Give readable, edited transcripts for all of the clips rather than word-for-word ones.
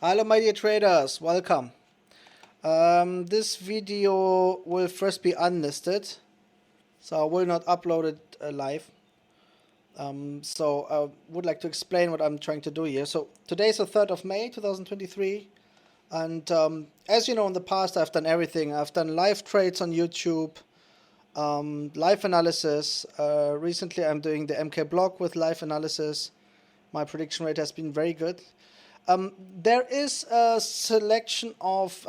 Hello my dear traders, welcome. This video will first be unlisted, so I will not upload it live. So I would like to explain what I'm trying to do here. So today is the 3rd of May 2023, and as you know, in the past I've done everything. I've done live trades on YouTube, live analysis. Recently I'm doing the MK blog with live analysis. My prediction rate has been very good. There is a selection of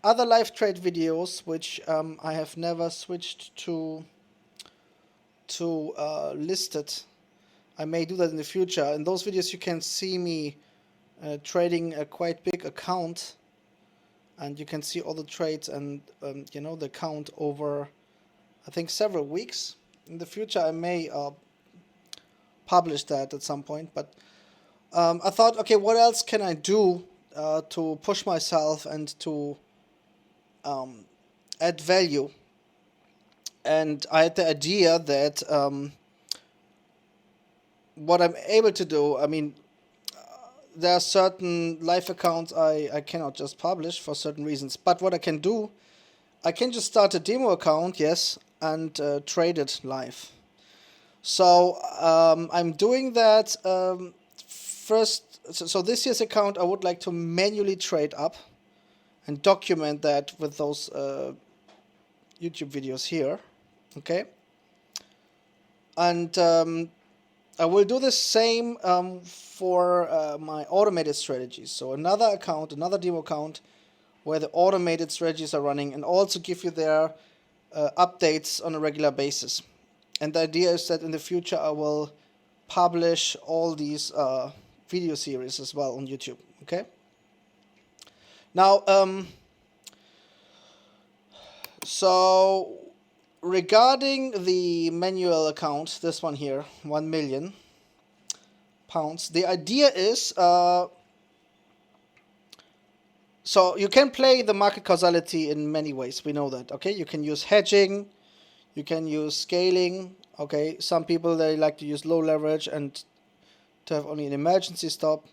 other live trade videos which I have never switched to listed. I may do that in the future. In those videos you can see me trading a quite big account, and you can see all the trades and you know, the count over I think several weeks. In the future I may publish that at some point, but I thought, okay, what else can I do to push myself and to add value? And I had the idea that what I'm able to do, I mean, there are certain live accounts I cannot just publish for certain reasons, but what I can do, I can just start a demo account, yes, and trade it live. So I'm doing that first. So this year's account I would like to manually trade up and document that with those YouTube videos here, okay? And I will do the same for my automated strategies. So another account, another demo account, where the automated strategies are running, and also give you their updates on a regular basis. And the idea is that in the future I will publish all these video series as well on YouTube, okay? Now, so regarding the manual account, this one here, 1 million pounds, the idea is, so you can play the market causality in many ways, we know that, okay? You can use hedging, you can use scaling, okay? Some people, they like to use low leverage and to have only an emergency stop.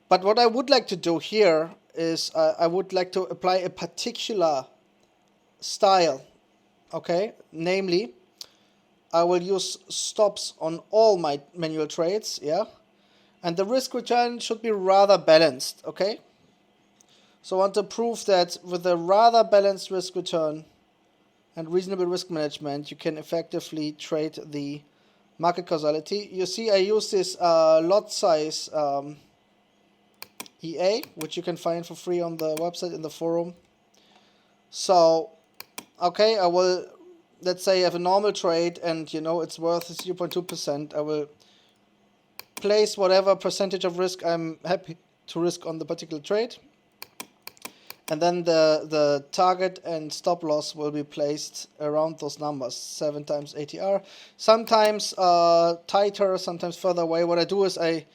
But what I would like to do here is I would like to apply a particular style, okay? Namely, I will use stops on all my manual trades, yeah? And the risk return should be rather balanced, okay? So I want to prove that with a rather balanced risk return and reasonable risk management, you can effectively trade the market causality. You see, I use this lot size EA, which you can find for free on the website in the forum. So, okay, I will, let's say I have a normal trade and you know it's worth 0.2%. I will place whatever percentage of risk I'm happy to risk on the particular trade. And then the target and stop loss will be placed around those numbers, 7 times ATR. Sometimes tighter, sometimes further away. What I do is I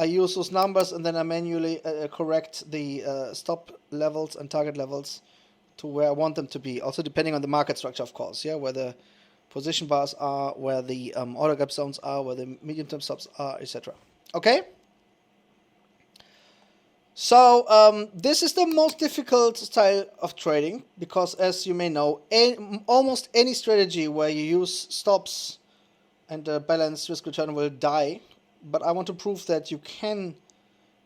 use those numbers and then I manually correct the stop levels and target levels to where I want them to be. Also depending on the market structure, of course, yeah, where the position bars are, where the order gap zones are, where the medium-term stops are, etc. Okay? So this is the most difficult style of trading because, as you may know, almost any strategy where you use stops and a balanced risk return will die. But I want to prove that you can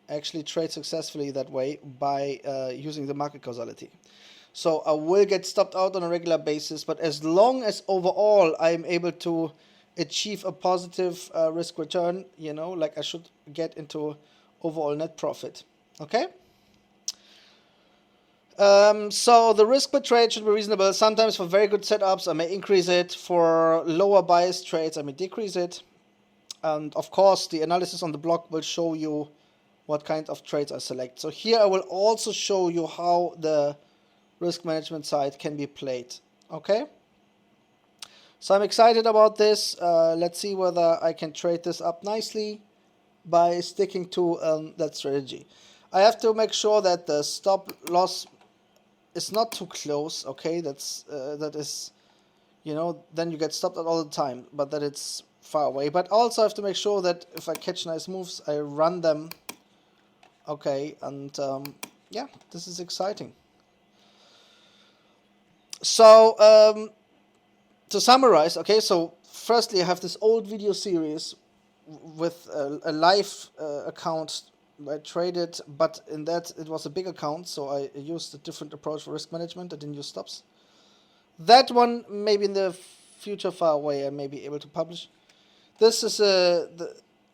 actually trade successfully that way by using the market causality. So I will get stopped out on a regular basis, but as long as overall I'm able to achieve a positive risk return, you know, like I should get into overall net profit. Okay? So the risk per trade should be reasonable. Sometimes for very good setups I may increase it. For lower bias trades I may decrease it. And of course the analysis on the blog will show you what kind of trades I select. So here I will also show you how the risk management side can be played. Okay? So I'm excited about this. Let's see whether I can trade this up nicely by sticking to that strategy. I have to make sure that the stop loss is not too close, okay? That is, you know, then you get stopped out all the time, but that it's far away. But also I have to make sure that if I catch nice moves, I run them Okay, and yeah, this is exciting. So to summarize, okay, so firstly I have this old video series with a live account I traded, but in that it was a big account, so I used a different approach for risk management. I didn't use stops. That one, maybe in the future far away, I may be able to publish. This is a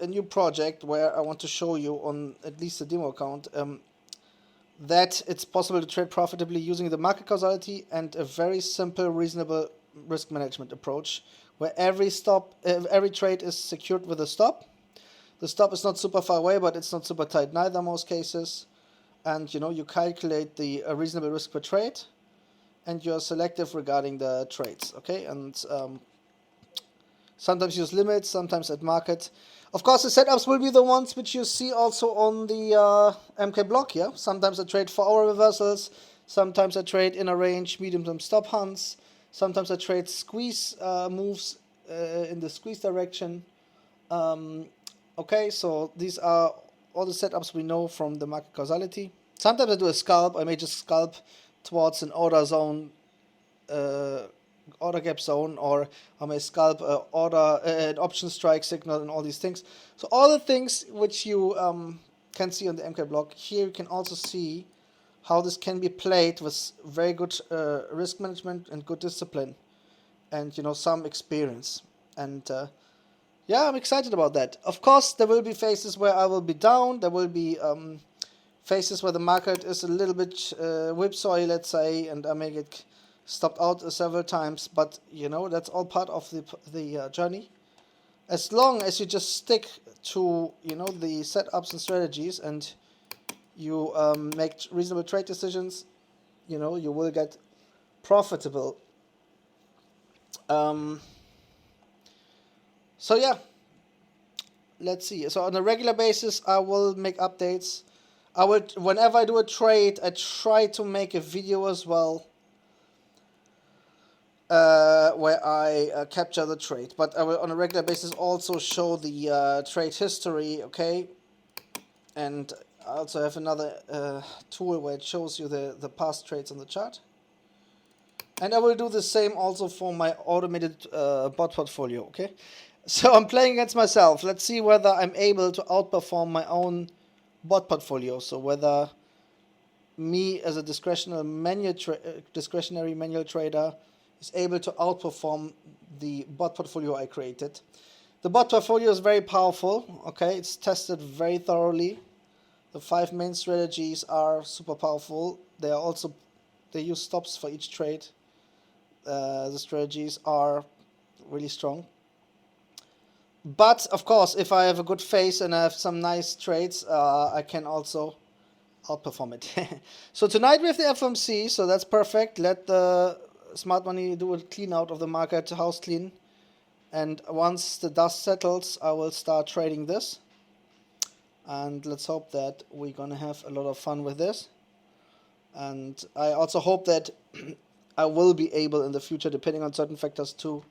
new project where I want to show you on at least the demo account that it's possible to trade profitably using the market causality and a very simple, reasonable risk management approach, where every trade is secured with a stop. The stop is not super far away, but it's not super tight neither in most cases. And you calculate the reasonable risk per trade, and you're selective regarding the trades. Okay, and sometimes use limits, sometimes at market. Of course, the setups will be the ones which you see also on the MK block. Yeah, sometimes I trade 4-hour reversals, sometimes I trade in a range, medium-term stop hunts, sometimes I trade squeeze moves in the squeeze direction. Okay, so these are all the setups we know from the market causality. Sometimes I do a scalp. I may just scalp towards an order zone, order gap zone, or I may scalp an option strike signal and all these things. So all the things which you can see on the MK block, here you can also see how this can be played with very good risk management and good discipline, and some experience. And yeah, I'm excited about that. Of course, there will be phases where I will be down. There will be phases where the market is a little bit whipsawy, let's say, and I may get stopped out several times. But that's all part of the journey. As long as you just stick to the setups and strategies, and you make reasonable trade decisions, you will get profitable. So yeah, let's see. So on a regular basis, I will make updates. Whenever I do a trade, I try to make a video as well, where I capture the trade. But I will on a regular basis also show the trade history, okay? And I also have another tool where it shows you the past trades on the chart. And I will do the same also for my automated bot portfolio, okay? So I'm playing against myself. Let's see whether I'm able to outperform my own bot portfolio. So whether me as a discretionary manual trader is able to outperform the bot portfolio I created. The bot portfolio is very powerful, okay? It's tested very thoroughly. The 5 main strategies are super powerful. They use stops for each trade. The strategies are really strong. But of course, if I have a good face and I have some nice trades, I can also outperform it. So tonight we have the FOMC, so that's perfect. Let the smart money do a clean out of the market, house clean. And once the dust settles, I will start trading this. And let's hope that we're gonna have a lot of fun with this. And I also hope that I will be able in the future, depending on certain factors, to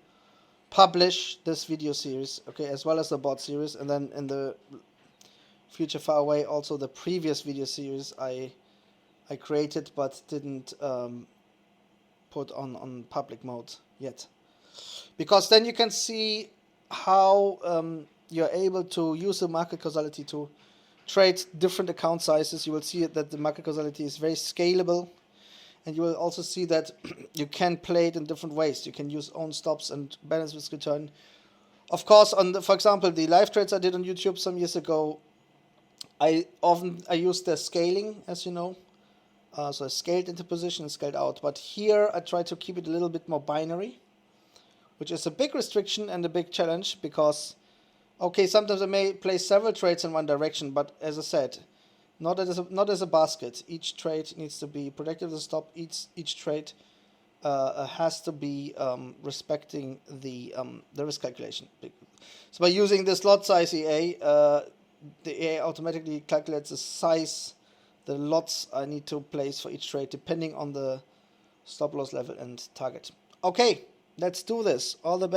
publish this video series, okay, as well as the bot series, and then in the future far away also the previous video series I created but didn't put on public mode yet, because then you can see how you're able to use the market causality to trade different account sizes. You will see that the market causality is very scalable. And you will also see that you can play it in different ways. You can use own stops and balance risk return. Of course, for example, the live trades I did on YouTube some years ago, I used the scaling, as you know. So I scaled into position and scaled out. But here I try to keep it a little bit more binary, which is a big restriction and a big challenge because, okay, sometimes I may place several trades in one direction, but as I said, not as a basket. Each trade needs to be protected with a stop. Each trade has to be respecting the risk calculation. So by using this lot size EA, the EA automatically calculates the size, the lots I need to place for each trade, depending on the stop loss level and target. Okay, let's do this. All the best.